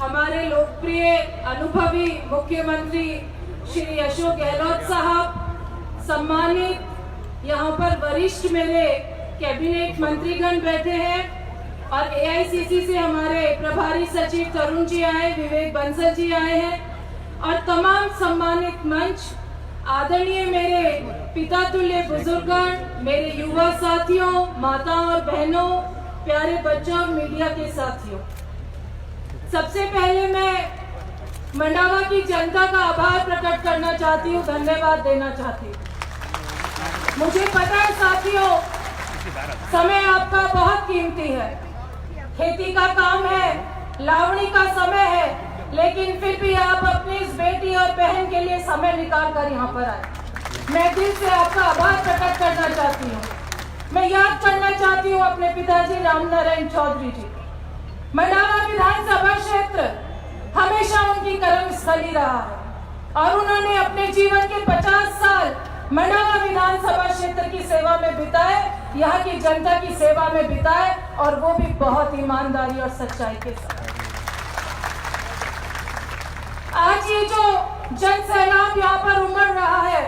हमारे लोकप्रिय अनुभवी मुख्यमंत्री श्री अशोक गहलोत साहब, सम्मानित यहाँ पर वरिष्ठ मेरे कैबिनेट मंत्रीगण बैठे हैं और AICC से हमारे प्रभारी सचिव तरुण जी आए, विवेक बंसल जी आए हैं और तमाम सम्मानित मंच, आदरणीय मेरे पिता तुल्य बुजुर्गगण, मेरे युवा साथियों, माताओं और बहनों, प्यारे बच्चों और मीडिया के साथियों, सबसे पहले मैं मंडावा की जनता का आभार प्रकट करना चाहती हूँ, धन्यवाद देना चाहती हूँ। मुझे पता है साथियों, समय आपका बहुत कीमती है, खेती का काम है, लावणी का समय है, लेकिन फिर भी आप अपनी इस बेटी और बहन के लिए समय निकाल कर यहाँ पर आए। मैं दिल से आपका आभार प्रकट करना चाहती हूँ। मैं याद करना चाहती हूँ अपने पिताजी रामनारायण चौधरी जी। मंडावा विधानसभा क्षेत्र हमेशा उनकी कर्मस्थली रहा है और उन्होंने अपने जीवन के 50 साल मंडावा विधानसभा क्षेत्र की सेवा में बिताए, यहाँ की जनता की सेवा में बिताए और वो भी बहुत ईमानदारी और सच्चाई के साथ। आज ये जो जन सैलाब यहाँ पर उमड़ रहा है,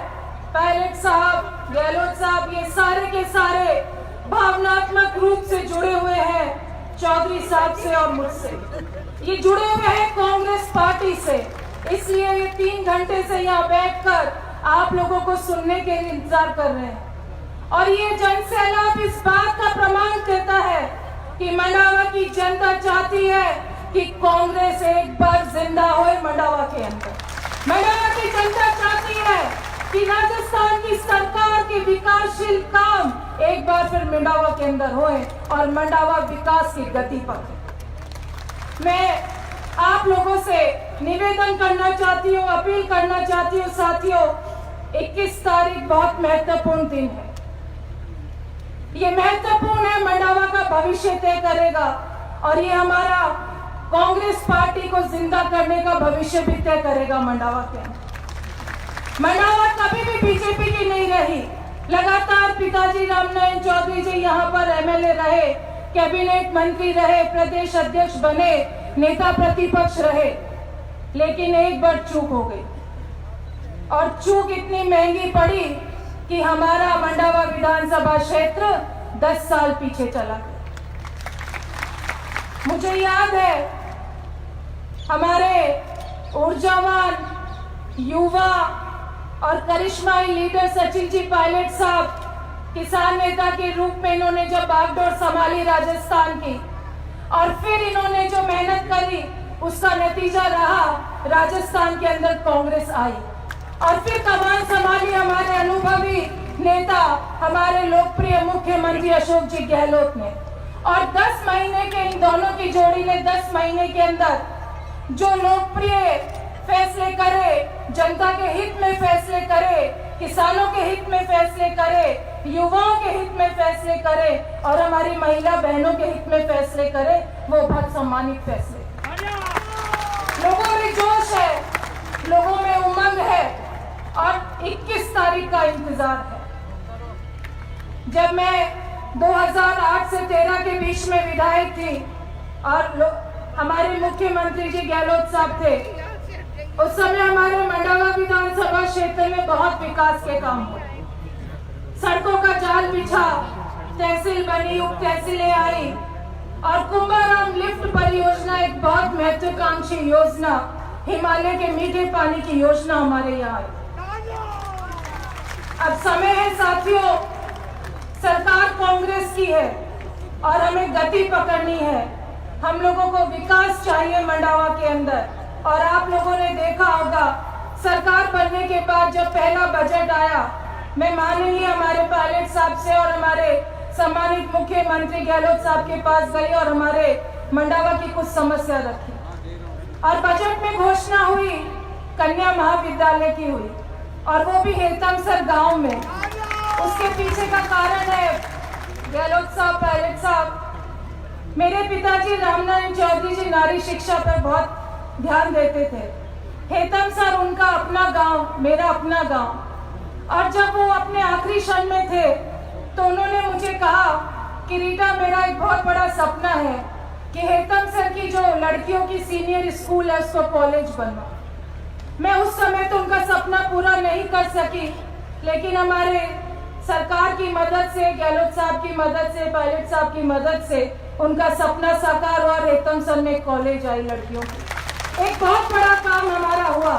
पायलट साहब, गहलोत साहब, ये सारे के सारे भावनात्मक रूप से जुड़े हुए हैं चौधरी साहब से और मुझसे। ये जुड़े हुए हैं कांग्रेस पार्टी से, इसलिए ये 3 घंटे से यहाँ बैठकर आप लोगों को सुनने के लिए इंतजार कर रहे हैं। और ये जन सैलाब इस बात का प्रमाण देता है कि मंडावा की जनता चाहती है कि कांग्रेस एक बार जिंदा हो मंडावा के अंदर। मंडावा की जनता चाहती है कि राजस्थान की सरकार के विकासशील काम एक बार फिर मंडावा के अंदर होए और मंडावा विकास की गति पकड़े। मैं आप लोगों से निवेदन करना चाहती हूँ, अपील करना चाहती हूँ साथियों, 21 तारीख बहुत महत्वपूर्ण दिन है। ये महत्वपूर्ण है, मंडावा का भविष्य तय करेगा और ये हमारा कांग्रेस पार्टी को जिंदा करने का भविष्य भी तय करेगा मंडावा के अंदर। मंडावा कभी भी बीजेपी की नहीं रही। लगातार पिताजी रामनारायण चौधरी जी यहाँ पर MLA रहे, कैबिनेट मंत्री रहे, प्रदेश अध्यक्ष बने, नेता प्रतिपक्ष रहे, लेकिन एक बार चूक हो गई और चूक इतनी महंगी पड़ी कि हमारा मंडावा विधानसभा क्षेत्र 10 साल पीछे चला गया। मुझे याद है हमारे ऊर्जावान युवा और करिश्माई लीडर सचिन जी पायलट साहब, किसान नेता के रूप में इन्होंने जब बागडोर संभाली राजस्थान की और फिर इन्होंने जो मेहनत करी उसका नतीजा रहा राजस्थान के अंदर कांग्रेस आई और फिर कमान संभाली हमारे अनुभवी नेता, हमारे लोकप्रिय मुख्यमंत्री अशोक जी गहलोत ने। और 10 महीने के इन दोनों की जोड़ी ने 10 महीने के अंदर जो लोकप्रिय फैसले करे, जनता के हित में फैसले करे, किसानों के हित में फैसले करे, युवाओं के हित में फैसले करे और हमारी महिला बहनों के हित में फैसले करे, वो बहुत सम्मानित फैसले। लोगों में जोश है, लोगों में उमंग है और 21 तारीख का इंतजार है। जब मैं 2008 से 13 के बीच में विधायक थी और हमारे मुख्यमंत्री जी गहलोत साहब थे, उस समय हमारे मंडावा विधानसभा क्षेत्र में बहुत विकास के काम हुए। सड़कों का जाल बिछा, तहसील बनी, उप तहसीलें आई और कुंभाराम लिफ्ट परियोजना एक बहुत महत्वाकांक्षी योजना, हिमालय के मीठे पानी की योजना हमारे यहाँ आई। अब समय है साथियों, सरकार कांग्रेस की है और हमें गति पकड़नी है। हम लोगों को विकास चाहिए मंडावा के अंदर और आप लोगों ने देखा होगा सरकार बनने के बाद जब पहला बजट आया, मैं माननीय हमारे पायलट साहब से और हमारे सम्मानित मुख्यमंत्री गहलोत साहब के पास गई और हमारे मंडावा की कुछ समस्या रखी और बजट में घोषणा हुई कन्या महाविद्यालय की हुई और वो भी हेतमसर गांव में। उसके पीछे का कारण है गहलोत साहब, पायलट साहब, मेरे पिताजी रामनारायण चौधरी जी नारी शिक्षा पर बहुत ध्यान देते थे। हेतमसर उनका अपना गांव, मेरा अपना गांव। और जब वो अपने आखिरी क्षण में थे तो उन्होंने मुझे कहा कि रीटा, मेरा एक बहुत बड़ा सपना है कि हेतमसर की जो लड़कियों की सीनियर स्कूल है उसको कॉलेज बनवा। मैं उस समय तो उनका सपना पूरा नहीं कर सकी, लेकिन हमारे सरकार की मदद से, गहलोत साहब की मदद से, पायलट साहब की मदद से उनका सपना साकार हुआ। हेतमसर में कॉलेज आई लड़कियों की। एक बहुत बड़ा काम हमारा हुआ।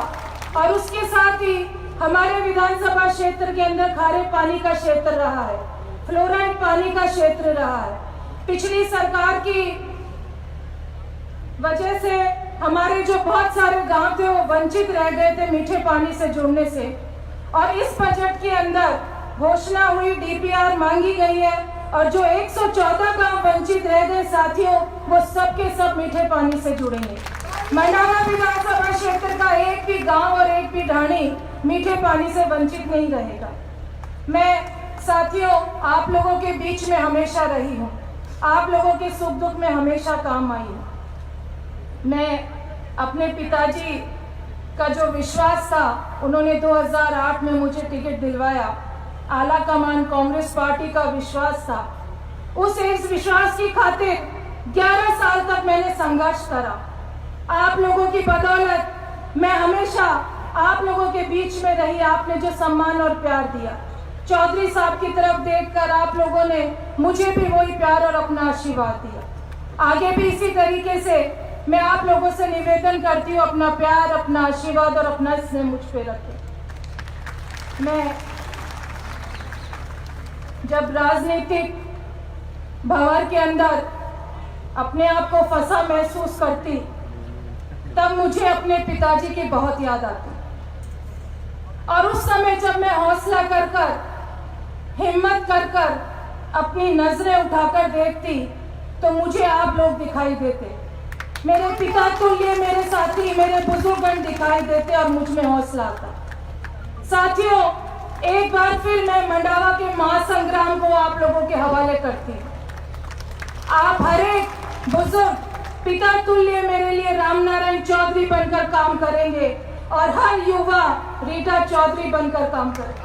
और उसके साथ ही हमारे विधानसभा क्षेत्र के अंदर खारे पानी का क्षेत्र रहा है, फ्लोराइड पानी का क्षेत्र रहा है। पिछली सरकार की वजह से हमारे जो बहुत सारे गांव थे वो वंचित रह गए थे मीठे पानी से जुड़ने से। और इस बजट के अंदर घोषणा हुई, डीपीआर मांगी गई है, और जो 114 गांव वंचित रह गए साथियों, वो सब के सब मीठे पानी से जुड़ेंगे। मंडावा विधानसभा क्षेत्र का एक भी गांव और एक भी ढाणी मीठे पानी से वंचित नहीं रहेगा। मैं साथियों आप लोगों के बीच में हमेशा रही हूँ, आप लोगों के सुख दुख में हमेशा काम आई हूँ। मैं अपने पिताजी का जो विश्वास था, उन्होंने 2008 में मुझे टिकट दिलवाया। आला कमान कांग्रेस पार्टी का विश्वास था। उस एक विश्वास की खातिर 11 साल तक मैंने संघर्ष करा। आप लोगों की बदौलत मैं हमेशा आप लोगों के बीच में रही। आपने जो सम्मान और प्यार दिया, चौधरी साहब की तरफ देखकर आप लोगों ने मुझे भी वही प्यार और अपना आशीर्वाद दिया। आगे भी इसी तरीके से मैं आप लोगों से निवेदन करती हूँ, अपना प्यार, अपना आशीर्वाद और अपना स्नेह मुझ पे रखें। मैं जब राजनीतिक भंवर के अंदर अपने आप को फंसा महसूस करती, तब मुझे अपने पिताजी की बहुत याद आती। और उस समय जब मैं हौसला कर कर, हिम्मत कर कर अपनी नजरें उठाकर देखती, तो मुझे आप लोग दिखाई देते, मेरे पिता तुल्य मेरे साथी, मेरे बुजुर्गगण दिखाई देते और मुझ में हौसला आता। साथियों, एक बार फिर मैं मंडावा के महासंग्राम को आप लोगों के हवाले करती हूँ। आप हर एक बुजुर्ग पिता तुल्य मेरे लिए रामनारायण चौधरी बनकर काम करेंगे और हर युवा रीटा चौधरी बनकर काम करेगा।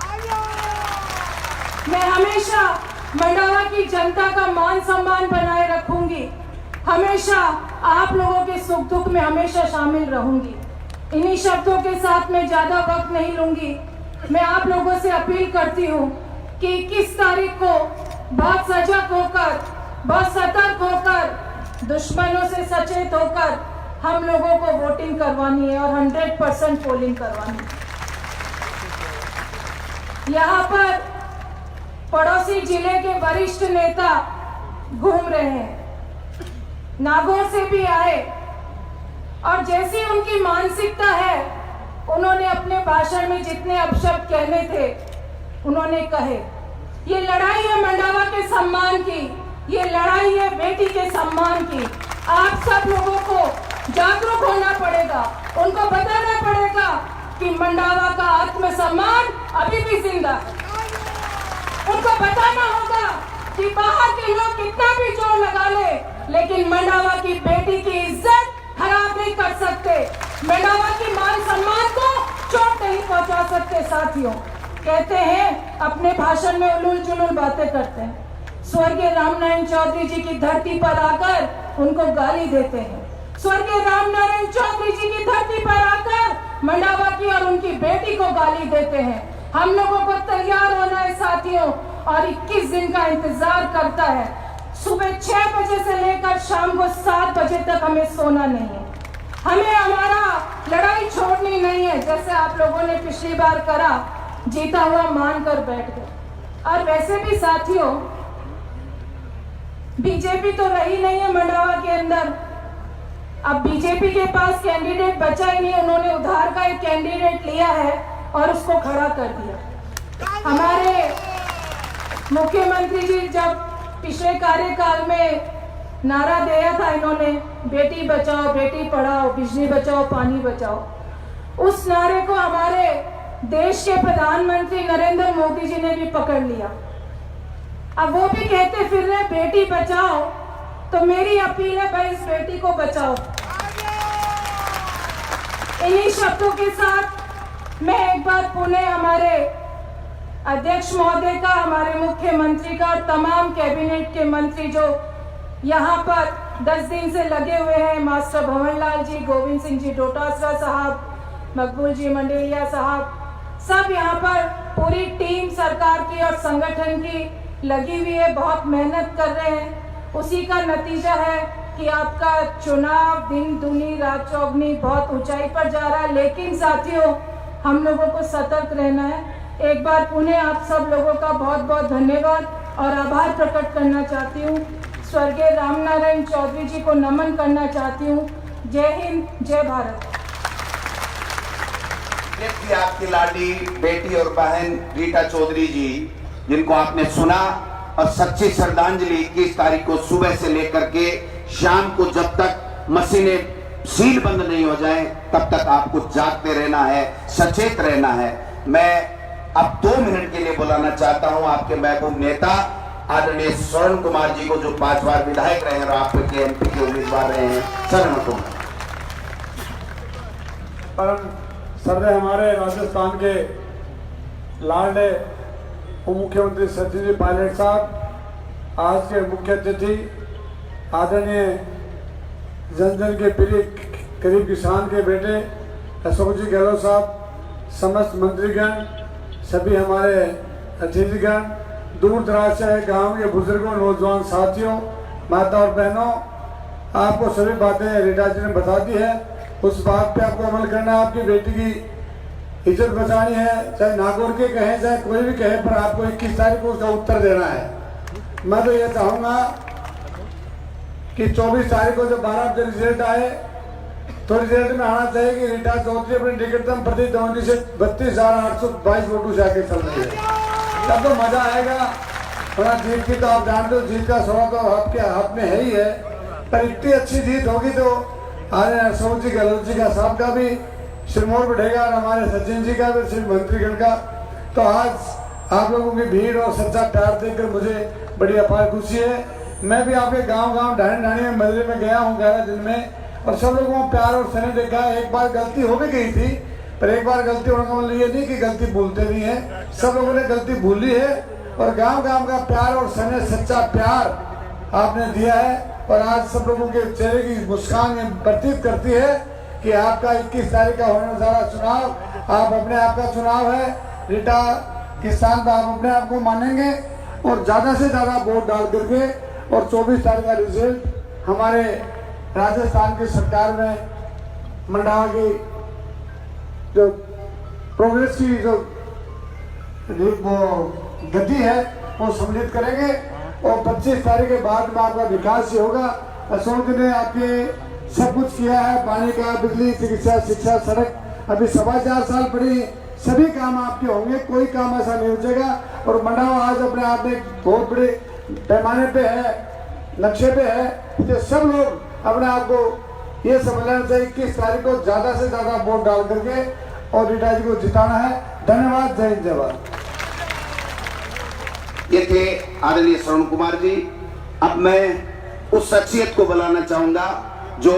मैं हमेशा मंडावा की जनता का मान सम्मान बनाए रखूंगी, हमेशा आप लोगों के सुख दुख में हमेशा शामिल रहूंगी। इन्हीं शब्दों के साथ मैं ज्यादा वक्त नहीं लूंगी। मैं आप लोगों से अपील करती हूँ कि 21 तारीख को बहुत सजग होकर, बहुत सतर्क होकर, दुश्मनों से सचेत होकर हम लोगों को वोटिंग करवानी है और 100% पोलिंग करवानी है। यहाँ पर पड़ोसी जिले के वरिष्ठ नेता घूम रहे हैं, नागौर से भी आए, और जैसी उनकी मानसिकता है, उन्होंने अपने भाषण में जितने अपशब्द कहने थे उन्होंने कहे। ये लड़ाई है मंडावा के सम्मान की, ये लड़ाई है बेटी के सम्मान की। आप सब लोगों को जागरूक होना पड़ेगा, उनको बताना पड़ेगा कि मंडावा का आत्मसम्मान अभी भी जिंदा है। उनको बताना होगा कि बाहर के लोग कितना भी जोर लगा ले, लेकिन मंडावा की बेटी की इज्जत खराब नहीं कर सकते, मंडावा की मान सम्मान को चोट नहीं पहुंचा सकते। साथियों, कहते हैं अपने भाषण में उलूल जुलूल बातें करते हैं, स्वर्गीय रामनारायण चौधरी जी की धरती पर आकर उनको गाली देते हैं। स्वर्गीय रामनारायण चौधरी जी की धरती पर आकर मंडावा की और उनकी बेटी को गाली देते हैं। हम लोगों को तैयार होना है साथियों, और 21 दिन का इंतजार करता है। सुबह 6 बजे से लेकर शाम को 7 बजे तक हमें सोना नहीं है, हमें हमारा लड़ाई छोड़नी नहीं है। जैसे आप लोगों ने पिछली बार करा, जीता हुआ मानकर बैठ गए। और वैसे भी साथियों, बीजेपी तो रही नहीं है मंडावा के अंदर। अब बीजेपी के पास कैंडिडेट बचा ही नहीं, उन्होंने उधार का एक कैंडिडेट लिया है और उसको खड़ा कर दिया। हमारे मुख्यमंत्री जी जब पिछले कार्यकाल में नारा दिया था इन्होंने, बेटी बचाओ बेटी पढ़ाओ, बिजली बचाओ पानी बचाओ, उस नारे को हमारे देश के प्रधानमंत्री नरेंद्र मोदी जी ने भी पकड़ लिया। अब वो भी कहते फिर रहे बेटी बचाओ, तो मेरी अपील है भाई इस बेटी को बचाओ। इन्हीं शब्दों के साथ मैं एक बार पुनः हमारे अध्यक्ष महोदय का, हमारे मुख्यमंत्री का और तमाम कैबिनेट के मंत्री जो यहाँ पर 10 दिन से लगे हुए हैं मास्टर भंवरलाल जी, गोविंद सिंह जी डोटासरा साहब, मकबूल जी मंडेलिया साहब, सब यहाँ पर पूरी टीम सरकार की और संगठन की लगी हुई है, बहुत मेहनत कर रहे हैं। उसी का नतीजा है कि आपका चुनाव दिन दूनी रात चौगनी बहुत ऊंचाई पर जा रहा है। लेकिन साथियों, हम लोगों को सतर्क रहना है। एक बार पुनः आप सब लोगों का बहुत बहुत धन्यवाद और आभार प्रकट करना चाहती हूँ। स्वर्गीय रामनारायण चौधरी जी को नमन करना चाहती हूँ। जय हिंद, जय भारत। थी आपकी लाडी बेटी और बहन रीटा चौधरी जी, जिनको आपने सुना, और सच्ची श्रद्धांजलि 21 तारीख को सुबह से लेकर के शाम को, जब तक मशीनें सील बंद नहीं हो जाएं, तब तक आपको जागते रहना है, सचेत रहना है। मैं अब 2 मिनट के लिए बुलाना चाहता हूं आपके महबूब नेता आदरणीय स्वर्ण कुमार जी को, जो 5 बार विधायक रहे हैं और आपके एमपी के उम्मीदवार रहे हैं। स्वर्ण कुमार। सर, हमारे राजस्थान के लाडले उप मुख्यमंत्री सचिन जी पायलट साहब, आज के मुख्य अतिथि आदरणीय जन जन के प्रिय गरीब किसान के बेटे अशोक जी गहलोत साहब, समस्त मंत्रीगण, सभी हमारे अतिथिगण, दूर दराज से गांव के बुजुर्गों, नौजवान साथियों, माता और बहनों, आपको सभी बातें रीटा जी ने बता दी है। उस बात पे आपको अमल करना है। आपकी बेटी की इज्जत बचानी है, चाहे नागौर के कहें चाहे कोई भी कहे, पर आपको 21 तारीख को उसका उत्तर देना है। मैं तो ये चाहूंगा कि 24 तारीख को जब 12 बजे रिजल्ट आए तो रिजल्ट में आना चाहिए कि रीटा चौधरी अपनी निकटतम प्रतिद्वंदी से 32,822 वोटों से आगे चल रही है। तब तो मजा आएगा। थोड़ा जीत की तो आप जानते हो, जीत का सवाल तो आपके हाथ में है ही है, पर इतनी अच्छी जीत होगी तो अशोक जी गहलोत जी का साहब का भी सिरमौर बढ़ेगा और हमारे सचिन जी का भी, सिर्फ मंत्रीगण का। तो आज आप लोगों की भीड़ और सच्चा प्यार देखकर मुझे बड़ी अपार खुशी है। मैं भी आपके गांव ढाणी ढाणी में मंदिर में गया हूं 11 दिन में, और सब लोगों को प्यार और स्नेह देखा। एक बार गलती हो भी गई थी, पर एक बार गलती होने का मतलब ये नहीं कि गलती भूलते नहीं है। सब लोगों ने गलती भूली है और गाँव का प्यार और स्नेह, सच्चा प्यार आपने दिया है। और आज सब लोगों के चेहरे की मुस्कान प्रतीत करती है कि आपका 21 तारीख का होने वाला चुनाव आप अपने आप का चुनाव है। रीटा किसान का आप अपने आप को मानेंगे और ज्यादा से ज्यादा वोट डाल करके, और 24 तारीख का रिजल्ट हमारे राजस्थान की सरकार में मंडावा की जो प्रोग्रेस की जो वो गति है वो सम्मिलित करेंगे। और 25 तारीख के बाद में आपका विकास ही होगा। अशोक ने आपके सब कुछ किया है, पानी का, बिजली, चिकित्सा, शिक्षा, सड़क। अभी 4.25 साल पड़ी, सभी काम आपके होंगे, कोई काम ऐसा नहीं बचेगा। और मंडावा आज अपने आप में बहुत बड़े पैमाने पे है, नक्शे पे है, तो सब लोग अपने आप को ये समझ लेना चाहिए 21 तारीख को ज्यादा से ज्यादा वोट डाल करके और रीटा जी को जिताना है। धन्यवाद। जय हिंद, जय भारत। ये थे आदरणीय स्वर्ण कुमार जी। अब मैं उस शख्सियत को बुलाना चाहूंगा जो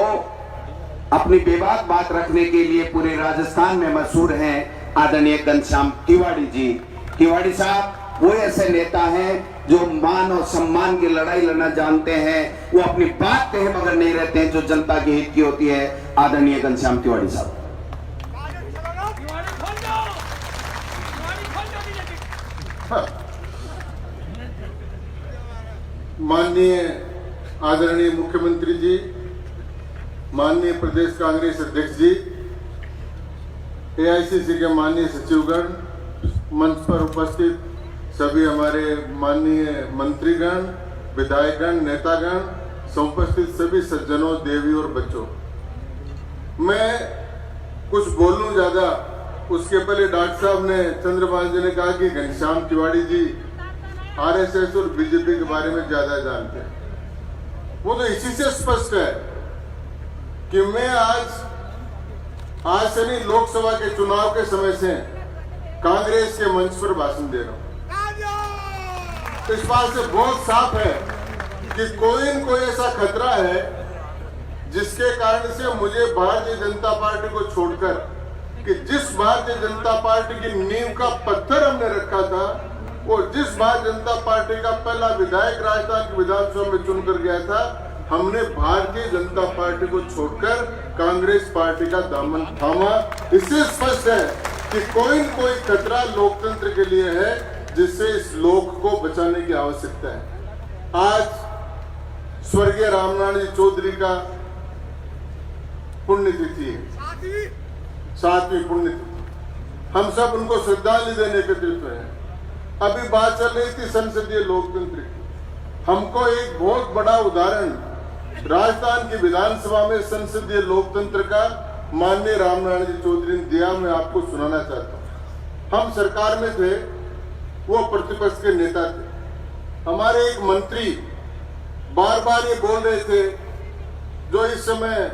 अपनी बेबाक बात रखने के लिए पूरे राजस्थान में मशहूर हैं, आदरणीय घनश्याम तिवाड़ी जी। तिवाड़ी साहब वो ऐसे नेता हैं जो मान और सम्मान की लड़ाई लड़ना जानते हैं। वो अपनी बात कहे मगर नहीं रहते हैं, जो जनता के हित की होती है। आदरणीय घनश्याम तिवाड़ी साहब। माननीय आदरणीय मुख्यमंत्री जी, माननीय प्रदेश कांग्रेस अध्यक्ष जी, एआईसीसी के माननीय सचिवगण, मंच पर उपस्थित सभी हमारे माननीय मंत्रीगण, विधायकगण, नेतागण, समुपस्थित सभी सज्जनों, देवी और बच्चों, मैं कुछ बोलूं ज्यादा उसके पहले डॉक्टर साहब ने, चंद्रपाल जी ने कहा कि घनश्याम तिवाड़ी जी आरएसएस और बीजेपी के बारे में ज्यादा जानते हैं। वो तो इसी से स्पष्ट है कि मैं आज से नहीं, लोकसभा के चुनाव के समय से कांग्रेस के मंच पर भाषण दे रहा हूं। तो इस बात से बहुत साफ है कि कोई न कोई ऐसा खतरा है जिसके कारण से मुझे भारतीय जनता पार्टी को छोड़कर, कि जिस भारतीय जनता पार्टी की नींव का पत्थर हमने रखा था, वो जिस भारतीय जनता पार्टी का पहला विधायक राजस्थान की विधानसभा में चुनकर गया था, हमने भारतीय जनता पार्टी को छोड़कर कांग्रेस पार्टी का दामन थामा। इससे स्पष्ट है कि कोई न कोई खतरा लोकतंत्र के लिए है, जिससे इस लोक को बचाने की आवश्यकता है। आज स्वर्गीय रामनारायण जी चौधरी का पुण्यतिथि है, 7वीं पुण्यतिथि। हम सब उनको श्रद्धांजलि देने एकत्रित हुए हैं। अभी बात चल रही थी संसदीय लोकतंत्र की। हमको एक बहुत बड़ा उदाहरण राजस्थान की विधानसभा में संसदीय लोकतंत्र का माननीय रामनारायण जी चौधरी ने दिया, मैं आपको सुनाना चाहता हूँ। हम सरकार में थे, वो प्रतिपक्ष के नेता थे। हमारे एक मंत्री बार बार ये बोल रहे थे, जो इस समय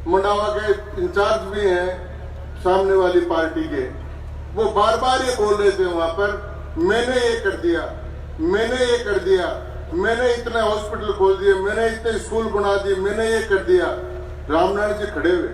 मंडावा के इंचार्ज भी हैं सामने वाली पार्टी के, वो बार बार ये बोल रहे थे वहां पर, मैंने ये कर दिया, मैंने ये कर दिया, मैंने इतने हॉस्पिटल खोल दिए, मैंने इतने स्कूल बना दिए, मैंने ये कर दिया। रामनारायण जी खड़े हुए,